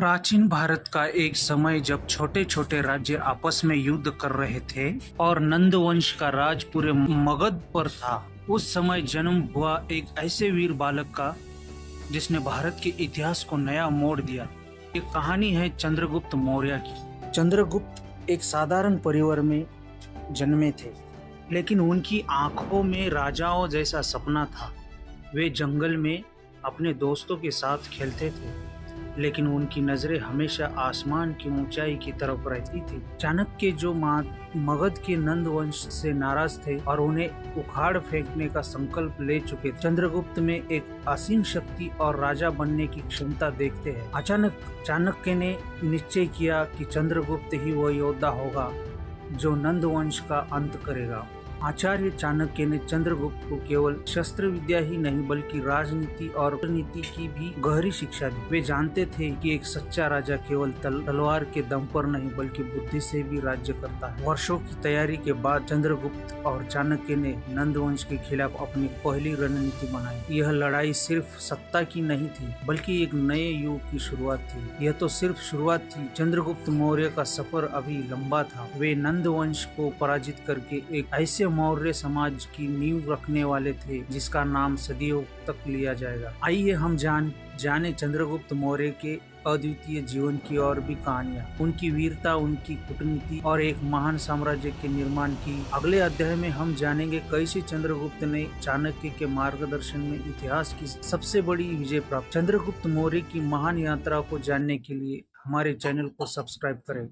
प्राचीन भारत का एक समय जब छोटे छोटे राज्य आपस में युद्ध कर रहे थे और नंद वंश का राज पूरे मगध पर था। उस समय जन्म हुआ एक ऐसे वीर बालक का जिसने भारत के इतिहास को नया मोड़ दिया। ये कहानी है चंद्रगुप्त मौर्य की। चंद्रगुप्त एक साधारण परिवार में जन्मे थे, लेकिन उनकी आंखों में राजाओं जैसा सपना था। वे जंगल में अपने दोस्तों के साथ खेलते थे, लेकिन उनकी नजरें हमेशा आसमान की ऊंचाई की तरफ रहती थी। चाणक्य जो मगध के नंद वंश से नाराज थे और उन्हें उखाड़ फेंकने का संकल्प ले चुके थे, चंद्रगुप्त में एक असीम शक्ति और राजा बनने की क्षमता देखते हैं। अचानक चाणक्य ने निश्चय किया कि चंद्रगुप्त ही वह योद्धा होगा जो नंद वंश का अंत करेगा। आचार्य चाणक्य ने चंद्रगुप्त को केवल शस्त्र विद्या ही नहीं बल्कि राजनीति और नीति की भी गहरी शिक्षा दी। वे जानते थे कि एक सच्चा राजा केवल तलवार के दम पर नहीं बल्कि बुद्धि से भी राज्य करता है। वर्षों की तैयारी के बाद चंद्रगुप्त और चाणक्य ने नंदवंश के खिलाफ अपनी पहली रणनीति बनाई। यह लड़ाई सिर्फ सत्ता की नहीं थी बल्कि एक नए युग की शुरुआत थी। यह तो सिर्फ शुरुआत थी, चंद्रगुप्त मौर्य का सफर अभी लंबा था। वे नंदवंश को पराजित करके एक ऐसे मौर्य समाज की नींव रखने वाले थे जिसका नाम सदियों तक लिया जाएगा। आइए हम जाने चंद्रगुप्त मौर्य के अद्वितीय जीवन की और भी कहानियां, उनकी वीरता, उनकी कूटनीति और एक महान साम्राज्य के निर्माण की। अगले अध्याय में हम जानेंगे कैसे चंद्रगुप्त ने चाणक्य के मार्गदर्शन में इतिहास की सबसे बड़ी विजय प्राप्त। चंद्रगुप्त मौर्य की महान यात्रा को जानने के लिए हमारे चैनल को सब्सक्राइब करें।